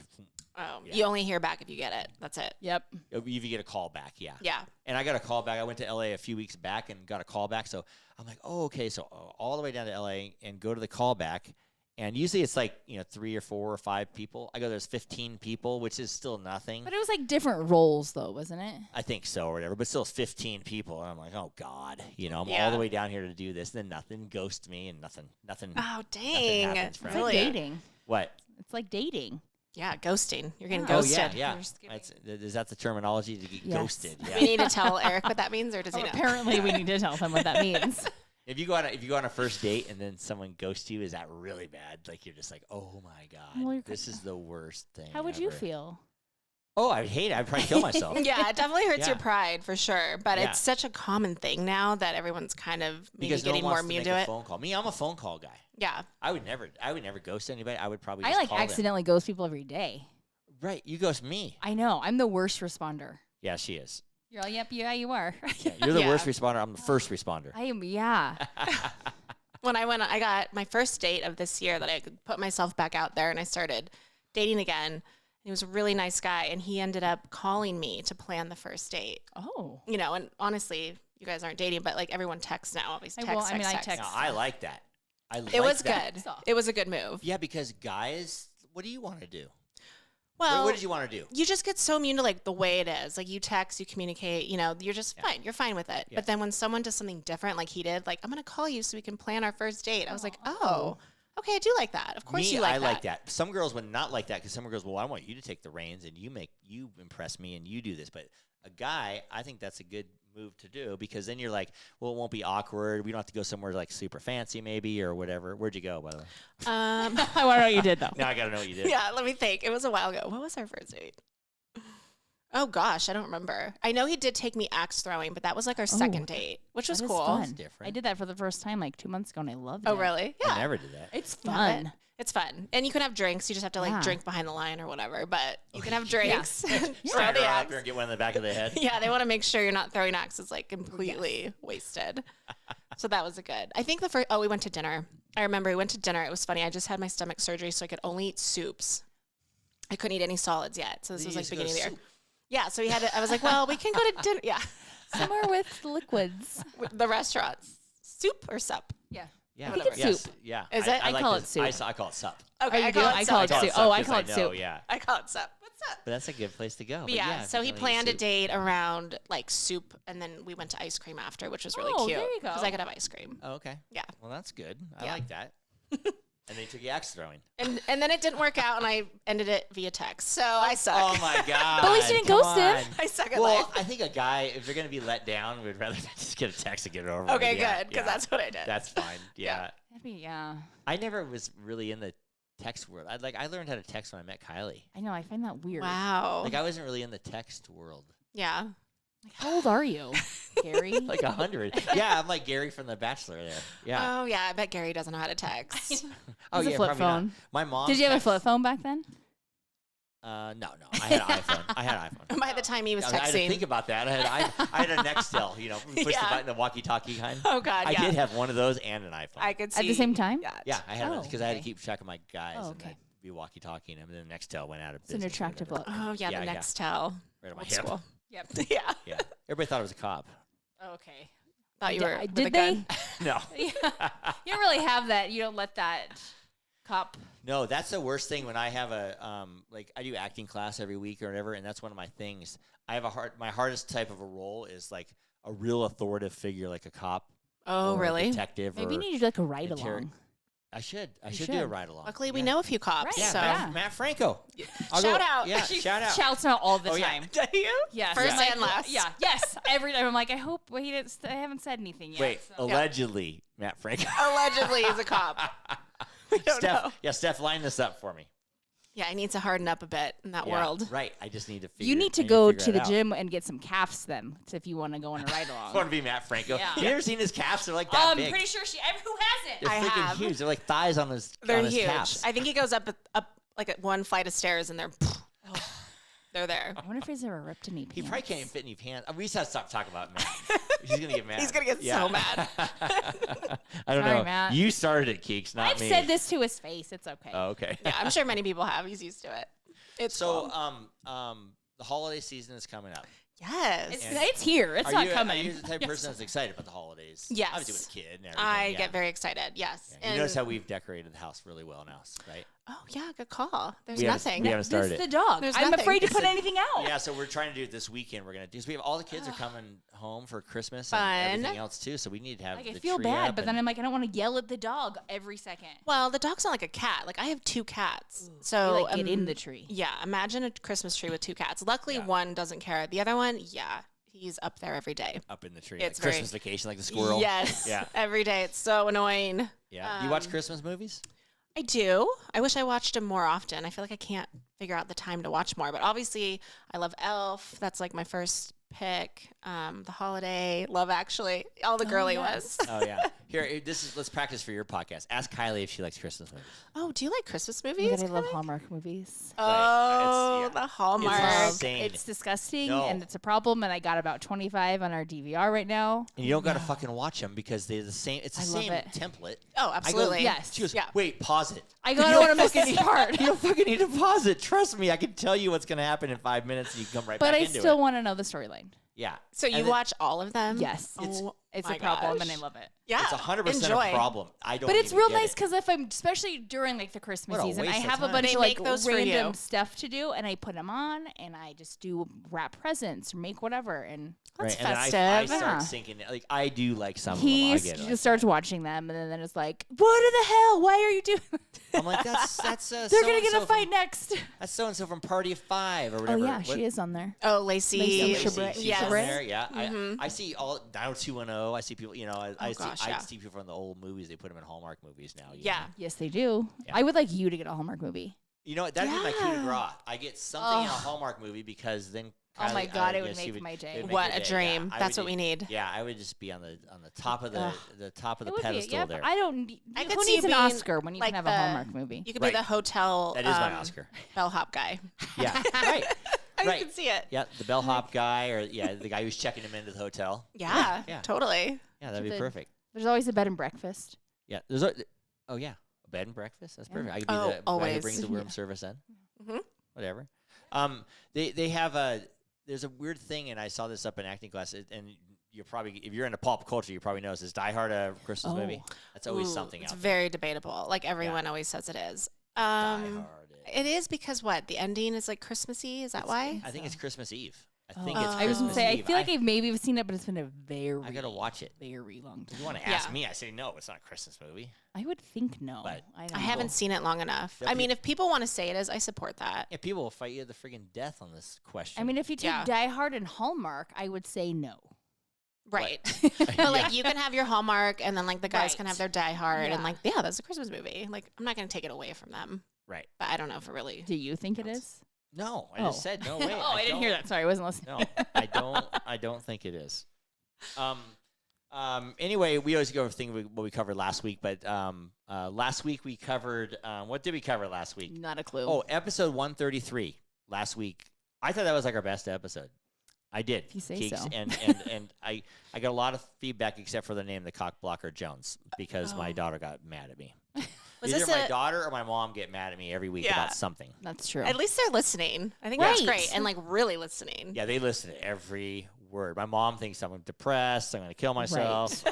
Oh, Yeah. you only hear back if you get it. That's it. Yep. If you get a call back, yeah. Yeah. And I got a call back. I went to LA a few weeks back and got a call back. So I'm like, oh, okay. So all the way down to LA and go to the call back. And usually it's like, 3 or 4 or 5 people. I go, there's 15 people, which is still nothing. But it was like different roles, though, wasn't it? I think so or whatever. But still it's 15 people. And I'm like, oh, God. I'm all Yeah. the way down here to do this. And then nothing. Ghost me and nothing. Oh, dang. happens, friend. It's Really? like dating. What? It's like dating. Yeah, ghosting. You're getting Yeah. Oh, ghosted. yeah. You're just giving- Is that the terminology to get Yes. ghosted? We Yeah. need to tell Eric what that means, or does he know? Apparently, we need to tell them what that means. If you go on a first date and then someone ghosts you, is that really bad? Like you're just like, oh my God, Well, you're this is the worst thing. How would you ever." feel? Oh, I'd hate it. I'd probably kill myself. Yeah, it definitely hurts your Yeah. pride for sure. But Yeah. it's such a common thing now that everyone's kind of maybe Because no getting one more wants to immune make to a it. phone call. Me, I'm a phone call guy. Yeah. I would never ghost anybody. I would probably I just like call them. accidentally ghost people every day. Right, you ghost me. I know. I'm the worst responder. Yeah, she is. You're like, yep, yeah, you are. Yeah, you're the Yeah. worst responder. I'm the first responder. I am, yeah. When I got my first date of this year that I could put myself back out there and I started dating again. He was a really nice guy and he ended up calling me to plan the first date. Oh. And honestly, you guys aren't dating, but like everyone texts now. Always text, I text. text. Now, I like that. It was that. good. So- It was a good move. Yeah, because guys, what do you want to do? Well, What did you want to do? you just get so immune to like the way it is. Like you text, you communicate, you're just Yeah. fine. You're fine with it. Yeah. But then when someone does something different, like he did, like I'm gonna call you so we can plan our first date. I was like, oh, okay, I do like that. Of course Me, you like I that. like that. Some girls would not like that because some girls, well, I want you to take the reins and you impress me and you do this. But a guy, I think that's a good move to do because then you're like, well, it won't be awkward. We don't have to go somewhere like super fancy maybe or whatever. Where'd you go, by the way? I want to know what you did, though. Now I got to know what you did. Yeah, let me think. It was a while ago. What was our first date? Oh gosh, I don't remember. I know he did take me axe throwing, but that was like our second date, which was That is cool. fun. different. I did that for the first time like 2 months ago, and I loved Oh it. really? Yeah. I never did that. It's Love fun. it. It's fun. And you can have drinks. You just have to like Yeah. drink behind the line or whatever. But you can have drinks. Throw Stand the right up axe. there and get one in the back of the head. Yeah, they want to make sure you're not throwing axes like completely wasted. So that was a good. I think the first. Oh, we went to dinner. I remember we went to dinner. It was funny. I just had my stomach surgery, so I could only eat soups. I couldn't eat any solids yet. So this You was like used to go beginning of the to year. Yeah. So we had. I was like, well, we can go to dinner. Yeah. Somewhere with liquids. With the restaurants. Soup or sup? Yeah. Yeah, think it's yes, soup. Yeah, Is it? I like call this. it soup. I call it sup. Okay, you I do? call it I sup. call it soup. Oh, I call it know, soup. Yeah, I call it sup. What's up? but that's a good place to go. But But yeah, if so you're he gonna eat planned a soup- date around like soup, and then we went to ice cream after, which was really Oh, cute. there you go. Because I could have ice cream. Oh, okay. Yeah. Well, that's good. I Yeah. like that. And they took you axe throwing. And then it didn't work out, and I ended it via text. So I suck. Oh my god! But at least you didn't come ghost him. on. I suck at Well, life. I think a guy, if they're gonna be let down, would rather just get a text and get it over. Okay, with. Yeah, good, because yeah. that's what I did. That's fine. Yeah. That'd be, yeah. I never was really in the text world. I learned how to text when I met Kiley. I know. I find that weird. Wow. Like I wasn't really in the text world. Yeah. Like, how old are you, Gary? Like 100. Yeah, I'm like Gary from The Bachelor there. Yeah. Oh yeah, I bet Gary doesn't know how to text. Oh It's a yeah, flip probably not. phone. My mom. Did you have a text- flip phone back then? No. I had an iPhone. I had an iPhone. By the time he was I had to think texting. about that. I had a Nextel, push the Yeah. button, the walkie-talkie kind. Oh God, I yeah. did have one of those and an iPhone. I could see At the same time? Yeah. Yeah, I had Oh, because I had to okay. keep track of my guys Oh, and okay. I'd be walkie-talking them, and then the Nextel went out of It's an business. or attractive whatever. look. Oh yeah, Yeah, the yeah. Nextel. Right on my Old hip. school. Yep. Yeah. Yeah, everybody thought it was a cop. Okay. Thought you were. with a Did they? gun. No, You don't really have that. You don't let that cop. no, that's the worst thing when I have a like I do acting class every week or whatever, and that's one of my things. I have my hardest type of a role is like a real authoritative figure, like a cop. Oh or a really? detective. Maybe or you need to do like a ride inter- along. I should do a should. ride along. Luckily, we Yeah. know a few cops. Right, Yeah, So. Matt Franco. I'll Shout go- out. Yeah, She shout out. Shouts out all the Oh, yeah. time. Do you? Yes. First Like, and last. Yeah. Yes. Every time I'm like, I hope. Wait, I haven't said anything yet. Wait, so. allegedly, Matt Franco. Allegedly, he's a cop. We don't Steph, know. yeah, Steph, line this up for me. Yeah, he needs to harden up a bit in that Yeah, world. right. I just need to figure. You need to I go figure to it the out. gym and get some calves then, if you want to go on a ride I want along. to be Matt Franco. Yeah. You ever seen his calves? They're like that big. Pretty sure who hasn't? They're I freaking have. huge. They're like thighs on his They're on his huge. calves. I think he goes up like at one flight of stairs, and they're there. I wonder if he's ever ripped any pants. He probably can't even fit any pants. We just have to stop talking about Matt. He's gonna get mad. He's gonna get so mad. I don't Sorry, know. Matt. You started it, Keeks, not I've me. said this to his face. It's okay. Oh, okay. Yeah, I'm sure many people have. He's used to it. It's So, long. the holiday season is coming up. Yes. It's here. It's not coming. Are you the type of person that's excited about the holidays? Yes. Obviously with a kid and everything. I get very excited. Yes. Yeah. You notice how we've decorated the house really well now, right? Oh yeah, good call. There's We haven't- nothing. we haven't started It's it. the dog. There's I'm nothing. afraid to put anything out. Yeah, so we're trying to do it this weekend. We're gonna do. So we have all the kids are coming home for Christmas Fun. and everything else too. So we need to have. Like, I the feel tree bad, up but then and- I'm like, I don't want to yell at the dog every second. Well, the dog's not like a cat. Like I have 2 cats. You, So like, get in the tree. Yeah, imagine a Christmas tree with 2 cats. Luckily, Yeah. one doesn't care. The other one, yeah, he's up there every day. up in the tree. It's like Christmas vacation, like the squirrel. Yes. Yeah. Every day. It's so annoying. Yeah. You watch Christmas movies? I do. I wish I watched them more often. I feel like I can't figure out the time to watch more. But obviously, I love Elf. That's like my first pick. The Holiday, Love Actually, all the girly ones. Oh yeah. Here, let's practice for your podcast. Ask Kiley if she likes Christmas movies. Oh, do you like Christmas Oh my movies? God, I love Kylie? Hallmark movies. Oh, It's- yeah. the Hallmark. It's insane. It's disgusting, No. and it's a problem. And I got about 25 on our DVR right now. And you don't got to fucking watch them because they're the same. It's the I love same it. template. Oh, absolutely. yes. She goes, Yeah. wait, pause it. I don't want to miss any You part. don't fucking need to pause it. Trust me, I can tell you what's going to happen in 5 minutes, and you come right But back I into still it. want to know the storyline. Yeah. So you And then- watch all of them? Yes. It's my a problem, gosh. and I love it. Yeah. It's 100% Enjoy. a problem. I don't. But it's even real get nice it. because if I'm, especially during like the Christmas What a season, I waste of have a time. bunch They of like make those for random you. stuff to do, and I put them on, and I just do wrap presents or make whatever. And That's And then I festive. start Yeah. sinking. Like I do like some he of them. I get it. just starts watching them, and then it's like, what in the hell? Why are you doing? I'm like, that's They're gonna get so-and-so a fight from- next. That's so and so from Party of 5 or Oh whatever. yeah, What- she is on there. Oh, Lacey. Lacey Lacey, she's Yes. on there. Yeah, Mhm. I see all 90210. I see people. You know, I see gosh, I yeah. see people from the old movies. They put them in Hallmark movies now. you Yeah. know. Yes, they do. Yeah. I would like you to get a Hallmark movie. You know what? That'd be my coup de Yeah. grace. I get something in a Ugh. Hallmark movie because then. Oh my Kylie- God, I it would guess make she my day. it would make What your a day, dream. yeah. I That's would what we be- need. Yeah, I would just be on the top of the Ugh. top of the It would be, pedestal yeah, there. but I don't. Need, I could who see needs you an being Oscar when you like can have the- a Hallmark movie? You could Right. be the hotel. That is my Oscar. Bellhop guy. Yeah, right. I Right. can see it. Yeah, the bellhop guy, or the guy who's checking him into the hotel. Yeah, Yeah. totally. Yeah, that'd be the- perfect. There's always a bed and breakfast. Yeah, there's a. Oh yeah, a bed and breakfast. That's perfect. I could be Oh, the guy who always. brings the room service in. Mhm. Whatever. They have a. There's a weird thing, and I saw this up in acting class, and you're probably, if you're into pop culture, you probably know this. Is Die Hard a Christmas movie? That's always Ooh, something It's out very debatable. Like everyone always says it is. there. Die Hard. It is because what? The ending is like Christmassy. Is that why? I think it's Christmas Eve. I Oh. think it's I was gonna Christmas say I Eve. feel like I've maybe seen it, but it's been a very. I gotta watch it. Very long If you time. want to ask Yeah. me, I say no. It's not a Christmas movie. I would think no. But don't I know. haven't seen it long enough. There'll I mean, be- if people want to say it is, I support that. Yeah, people will fight you to the friggin' death on this question. I mean, if you take Yeah. Die Hard and Hallmark, I would say no. Right. Yeah. But like you can have your Hallmark and then like the guys can Right. have their Die Hard Yeah. and like, yeah, that's a Christmas movie. Like I'm not going to take it away from them, right? but I don't know if it really. Do you think it is? No, I just Oh. said no. Wait, I didn't hear don't- that. Sorry, I wasn't listening. No, I don't. I don't think it is. Anyway, we always go over things what we covered last week, but last week we covered what did we cover last week? Not a clue. Oh, episode 133 last week. I thought that was like our best episode. I did. If you say Keeks, so. And I got a lot of feedback except for the name, the cock blocker Jones, because my Oh. daughter got mad at me. Was Either this my a- daughter or my mom get mad at me every week Yeah. about something. That's true. At least they're listening. I think that's Right. great and like really listening. Yeah, they listen to every word. My mom thinks I'm depressed. I'm going to kill myself.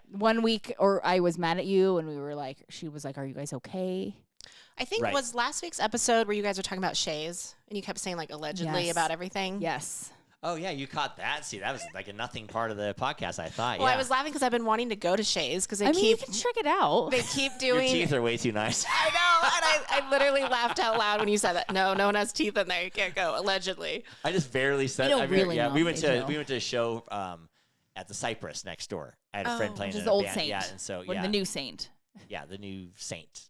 One week, or I was mad at you, and we were like, she was like, "Are you guys okay?" I think Right. was last week's episode where you guys were talking about Shays and you kept saying like allegedly Yes. about everything. Yes. Oh, yeah, you caught that. See, that was like a nothing part of the podcast, I thought. Well, yeah. I was laughing because I've been wanting to go to Shays because they I mean, you keep can check it out. they keep Your doing. teeth are way too nice. I know, and I literally laughed out loud when you said that. No one has teeth in there. You can't go. Allegedly. I just barely said. don't I mean, really yeah, know we if went they to do. a show at the Cypress next door. I had a friend Oh. playing Which is in the a old band. Saint. Yeah, and so Or yeah, the new Saint. the new Saint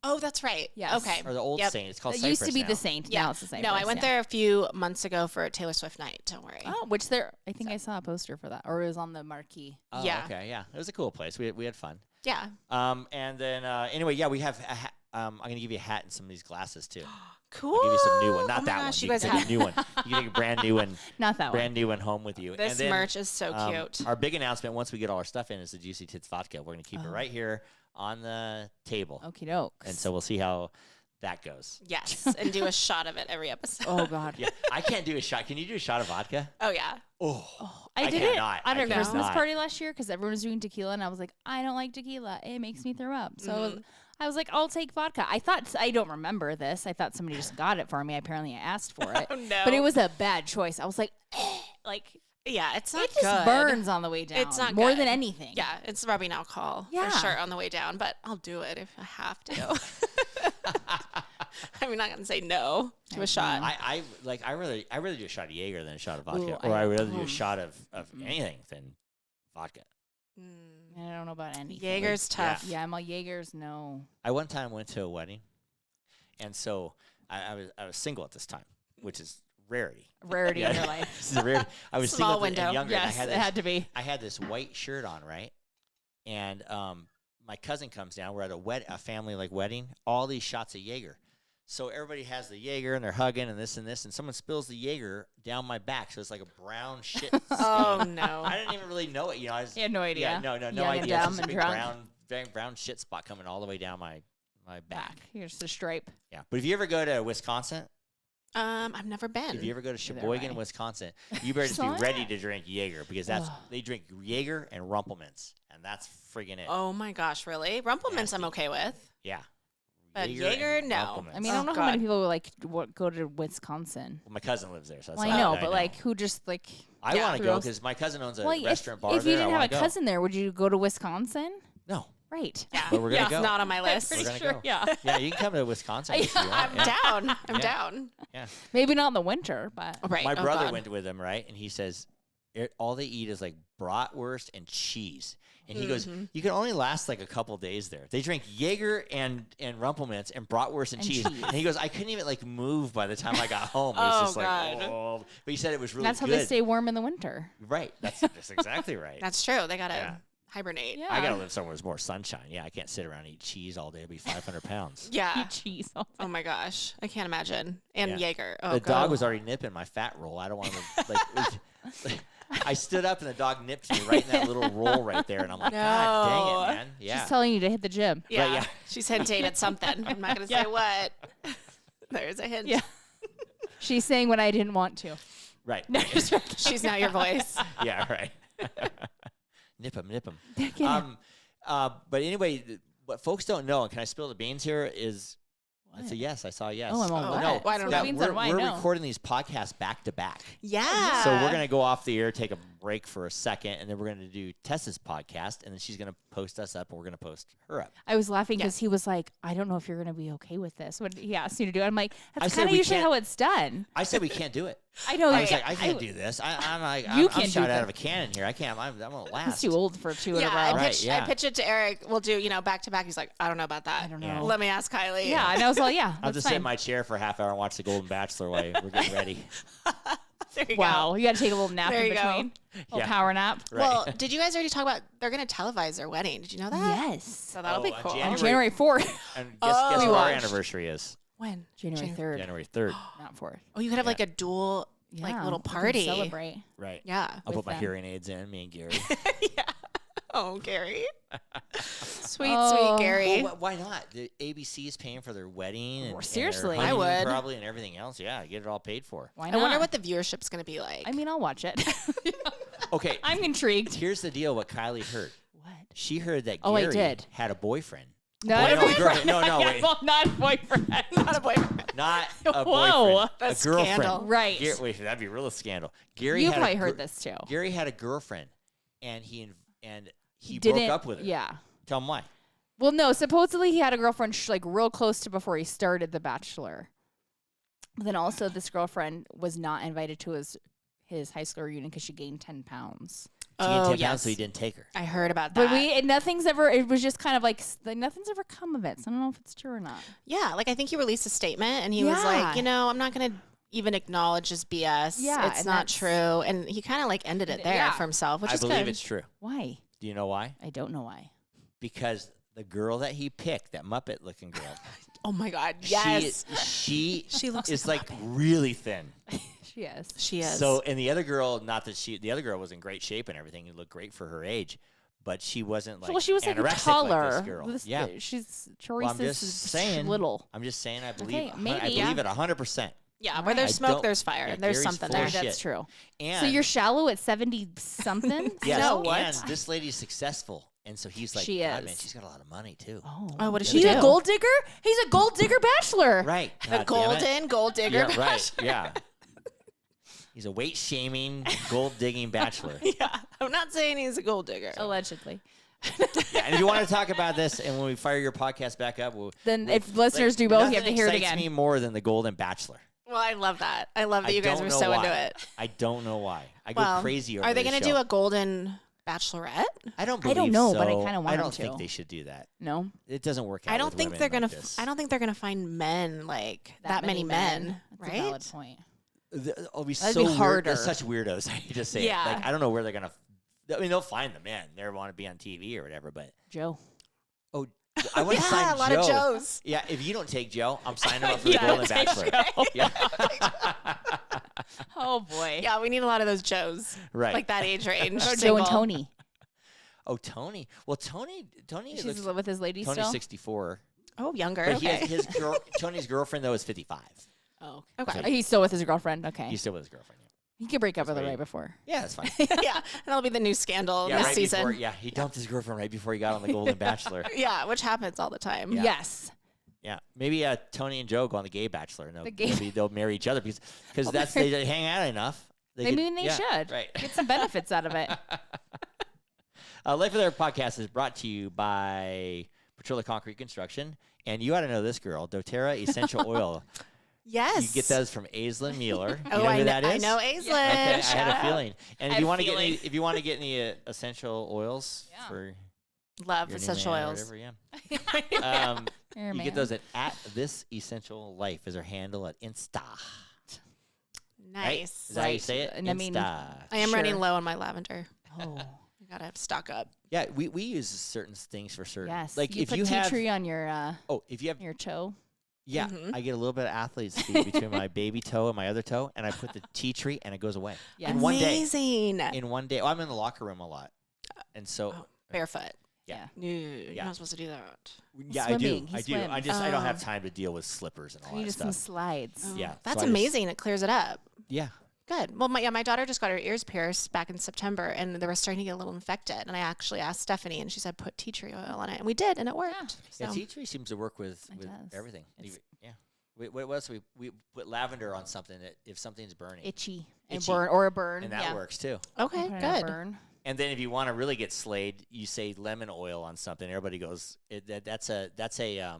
Oh, that's right. Yes. Okay. or the old Yep. Saint. It's called It Cypress used to be now. the Saint. Yeah. Now it's the Saint. No, I went there a few months ago for a Taylor Swift night. Don't worry. Oh, which there, I think I saw a poster for that, or it was on the marquee. Oh, Yeah. Okay. Yeah. It was a cool place. We had fun. Yeah. And then anyway, yeah, we have. I'm gonna give you a hat and some of these glasses too. Cool. I'll give you some new one. Not oh my that gosh, one. You guys can have take a new one. You can take a brand new one. Not that Brand new one home with you. this and then, merch is so cute. Our big announcement once we get all our stuff in is the Juicy Tits vodka. We're gonna keep it right here on the table. one. Okie dokes. And so we'll see how that goes. Yes, and do a shot of it every episode. Oh God. Yeah, I can't do a shot. Can you do a shot of vodka? Oh yeah. Oh, I did it cannot. at I a Christmas cannot. party last year because everyone was doing tequila, and I was like, I don't like tequila. It makes me throw up. So I was like, I'll take vodka. I don't remember this. I thought somebody just got it for me. Apparently, I asked for it. Oh no. But it was a bad choice. I was like, like Yeah, it's not it just good. burns on the way down. It's not more good. than anything. Yeah, it's rubbing alcohol Yeah. for sure on the way down, but I'll do it if I have to. I'm not gonna say no to a shot. I rather do a shot of Jaeger than a shot of vodka, Ooh, or I would rather do a shot of anything than vodka. I don't know about anything. Jaeger's tough. Yeah, I'm like Jaeger's no. I one time went to a wedding, and so I was single at this time, which is rarity. Rarity in your life. This is a rarity. I was Small single and window. younger. and Yes, it I had to be. I had this white shirt on, right? And my cousin comes down. We're at a family wedding. All these shots of Jaeger. So everybody has the Jaeger and they're hugging and this, and someone spills the Jaeger down my back. So it's like a brown shit. Oh no. I didn't even really know it. You know, I was, You had no idea. Yeah, no Young idea. and It's dumb just a and big drunk. brown shit spot coming all the way down my back. Here's the stripe. Yeah, but if you ever go to Wisconsin, I've never been. if you ever go to Either Sheboygan, way. Wisconsin, you better just be Son. ready to drink Jaeger because they drink Jaeger and Rumplemans, and that's friggin' it. Oh my gosh, really? Rumplemans Nasty. I'm okay with. Yeah. But and Jaeger, no. Rumplemans. I mean, I don't know Oh, how many God. people go to Wisconsin. Well, my cousin lives there, so that's Well, all I know, that but like, who just like? I Yeah. want to go Gross. because my cousin owns a Well, restaurant bar if there. you didn't I have wanna a go. cousin there, would you go to Wisconsin? No, Right. Yeah. but we're gonna It's go. not on my list. We're gonna Sure, go. yeah. Yeah, you can come to Wisconsin if you want. I'm yeah. down. I'm Yeah. down. Yeah. Maybe not in the winter, but Right. My oh, brother God. went with him, right? And he says all they eat is like bratwurst and cheese. And he goes, you can only last like a couple days there. They drink Jaeger and Rumplemans and bratwurst and cheese. And he goes, I couldn't even like move by the time I got home. It was Oh, just like, God. oh. But he said it was really that's how good. they stay warm in the winter. Right. That's exactly right. That's true. They gotta Yeah. hibernate. Yeah. I gotta live somewhere with more sunshine. Yeah, I can't sit around and eat cheese all day. It'd be 500 pounds. Yeah. Eat cheese. Oh my gosh, I can't imagine. And Yeah. Jaeger. Oh, The God. dog was already nipping my fat roll. I don't want to like. I stood up and the dog nipped me right in that little roll right there, and I'm like, God dang No. it, man. Yeah. She's telling you to hit the gym. Yeah. yeah. She's hinting at something. I'm not gonna say what. There's a hint. Yeah. She's saying what I didn't want to. Right. She's now your voice. Yeah. Right. Nip him. Nip him. Get him. But anyway, what folks don't know, and can I spill the beans here? Is it's a What? yes. I saw a yes. Oh, I'm all Oh, what? no. I don't that know. Beans we're on wine, we're no. recording these podcasts back to back. Yeah. So we're gonna go off the air, take a break for a second, and then we're gonna do Tess's podcast, and then she's gonna post us up, and we're gonna post her up. I was laughing because Yes. he was like, I don't know if you're going to be okay with this. When he asked you to do it, I'm like, I that's said kind of we usually can't- how it's done. I said we can't do it. I know. I was yeah, like, I can't do this. I'm like, You I'm can't do shot out that. of a cannon here. I can't. I'm gonna He's last. too old for two in Yeah, a row. I Right, pitched, yeah. I pitched it to Eric. We'll do, back to back. He's like, I don't know about that. I don't Yeah. know. Let me ask Kylie. Yeah, and I was like, yeah, I'll that's just sit in fine. my chair for a half hour and watch The Golden Bachelor while we're getting ready. There you Wow, you got to take a little nap There in you go. between. A little Yeah. power nap. go. Well, did you guys already talk about they're going to televise their wedding? Did you know that? Yes. So that'll be Oh, cool. January- January 4th. And guess Oh. what We our watched. anniversary is? When? January 3rd, January 3rd. not 4th. Oh, you could have Yeah. like a dual, Yeah, little we can party. Celebrate. Right. Yeah. I'll with put my them. hearing aids in, me and Gary. Yeah. Oh, Gary. Sweet, Oh. sweet Gary. Well, why not? The ABC is paying for their wedding. And, Well, and their seriously. I honeymoon would. Probably, and everything else. Yeah, get it all paid for. Why I not? wonder what the viewership's going to be like. I mean, I'll watch it. Okay, I'm intrigued. here's the deal what Kylie heard. What? She heard that Oh, I Gary did. had a boyfriend. Not Boy- a no, boyfriend. girlfriend. No, Yeah, wait. well, not a boyfriend. Not a boyfriend. Not a Whoa. boyfriend. A A girlfriend. scandal. Right. Wait, that'd be a real scandal. Gary You had probably a heard this too. Gary had a girlfriend, and he broke Didn't- up with her. Yeah. Tell him why. Well, no. Supposedly he had a girlfriend like real close to before he started The Bachelor. But then also this girlfriend was not invited to his high school reunion because she gained 10 pounds. She gained 10 Oh, pounds, yes. so he didn't take her. I heard about that. But nothing's ever. It was just kind of like nothing's ever come of it. So I don't know if it's true or not. Yeah, like I think he released a statement and he was Yeah. like, I'm not going to even acknowledge his BS. Yeah, It's and not that's- true. And he kind of like ended it there Yeah. for himself, which I is believe good. it's true. Why? Do you know why? I don't know why. Because the girl that he picked, that Muppet-looking girl, Oh my God. Yes. she She looks is like like really thin. She is. She is. So, and the other girl, the other girl was in great shape and everything. It looked great for her age, but she wasn't like well, she was like anorexic taller. like this girl. Yeah. She's Well, I'm Teresa's just is saying. little. I'm just saying. I believe. Okay, I maybe. believe it 100%. Yeah, All where there's right. I smoke, don't- there's fire. yeah, There's Gary's something full there. of That's shit. true. And So you're shallow at 70 something? yes, No, what? and this lady's successful, and so he's like, She God, is. man, she's got a lot of money too. Oh, what does she He's do? a gold digger? He's a gold digger bachelor. Right. A gold digger. Yeah, right. Yeah. He's a weight shaming, gold digging bachelor. Yeah, I'm not saying he's a gold digger. Allegedly. Yeah, and if you want to talk about this, and when we fire your podcast back up, Then if listeners do both, you have to hear it excites again. me more than the Golden Bachelor. Well, I love that. I love that you guys don't were know so why. into it. I don't know why. I Well, go crazy over are they this going to show. do a golden bachelorette? I don't I don't believe know, so. but I kinda want I them don't think to. they should do that. No. It doesn't work out. I don't with think women they're like gonna. this. I don't think they're gonna find men like that many men, That's right? a valid point. It'll be That'd so be weird. harder. They're such weirdos. I hate to say Yeah. it. Like I don't know where they're gonna. I mean, they'll find the men. They want to be on TV or whatever. But Joe. oh, I want to sign Yeah, a lot Joe. of Joes. Yeah, if you don't take Joe, I'm signing him up for Yeah, the Golden take Bachelor. Joe. Yeah. Oh, boy. Yeah, we need a lot of those Joes, Right. like that age range. Joe and single. Tony. Oh, Tony. Well, Tony She's looks. with his lady Tony's still? 64. Oh, younger. But he Okay. has his Tony's girlfriend though is 55. Oh, Okay. He's still with his girlfriend. Okay. He's still with his girlfriend. He could break up with her right. right before. Yeah, that's fine. Yeah, and that'll be the new scandal Yeah, this right season. before. Yeah, he dumped his girlfriend right before he got on the Golden Bachelor. Yeah, which happens all the time. Yeah. Yes. Yeah, maybe Tony and Joe go on the Gay Bachelor, and The gay- maybe they'll marry each other because that's they hang out enough. I mean, they should. Right. Get some benefits out of it. Life with Eric podcast is brought to you by Petrola Concrete Construction, and you ought to know this girl, DoTerra Essential Oil. Yes. You get those from Aislinn Mueller. Oh, you know I who know. that is? I know Aislinn. Okay, I Shout had a out. feeling. And if Had you a want to get feeling. any, if you want to get any essential oils Yeah. for Love your new essential man or oils. whatever, yeah. Here, You man. get those at This Essential Life is her handle at Insta. Right? Nice. Is that how you say it? And I mean- Insta. I am Sure. running low on my lavender. Oh. I gotta stock up. Yeah, we use certain things for certain. Yes. Like you if put you tea have, tree on your if you have, toe. yeah, Mhm. I get a little bit of athlete's feet between my baby toe and my other toe, and I put the tea tree, and it goes away Yes. in one day. Amazing. In one day, well, I'm in the locker room a lot, and so Oh, barefoot. yeah. No, you're Yeah. not supposed to do that. yeah, swimming. I He do. I swims. just I don't have time to deal with slippers and all You that just some stuff. slides. Oh, Yeah, so That's I just- amazing. It clears it up. Yeah, Good. Well, my daughter just got her ears pierced back in September, and they were starting to get a little infected. And I actually asked Stephanie, and she said put tea tree oil on it, and we did, and it worked. yeah. So Tea tree seems to work with It does. everything. It's- Even- yeah. What else? We put lavender on something that if something's burning, Itchy. And Itchy. burn or a burn. and that yeah. works too. okay, Put it on a good. burn. And then if you want to really get slayed, you say lemon oil on something. Everybody goes, that's a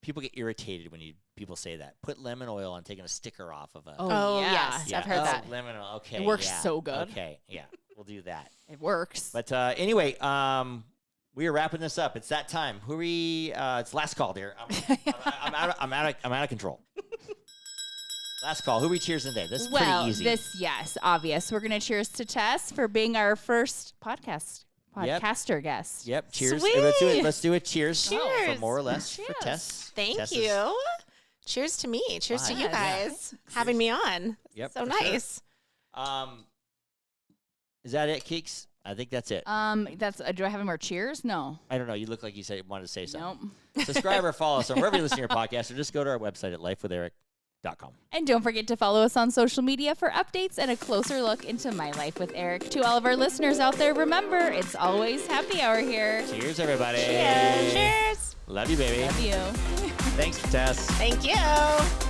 people get irritated when people say that. Put lemon oil on taking a sticker off of a. Oh, yes. yes, I've heard that. Lemon oil. Okay. It works yeah, so good. Okay. Yeah. We'll do that. It works. But anyway, we are wrapping this up. It's that time. Who are we? It's last call, dear. I'm out of control. Last call. Who are we cheersing today? This is well, pretty easy. yes, obvious. We're gonna cheers to Tess for being our first Yep. podcaster guest. Yep. Cheers. Sweet. Let's do it. Cheers. Cheers. For more or less for Cheers. Tess. Thank Tess is- you. Cheers to me. Cheers to Wow. you Yeah. guys having me on. Yep. So for sure. nice. Is that it, Keeks? I think that's it. That's do I have any more cheers? No. I don't know. You look like you said wanted to say something. Nope. Subscribe or follow us on wherever you listen to your podcast, or just go to our website at lifewitheric.com. And don't forget to follow us on social media for updates and a closer look into my life with Eric. To all of our listeners out there, remember, it's always happy hour here. Cheers, everybody. Cheers. Love you, baby. Love you. Thanks, Tess. Thank you.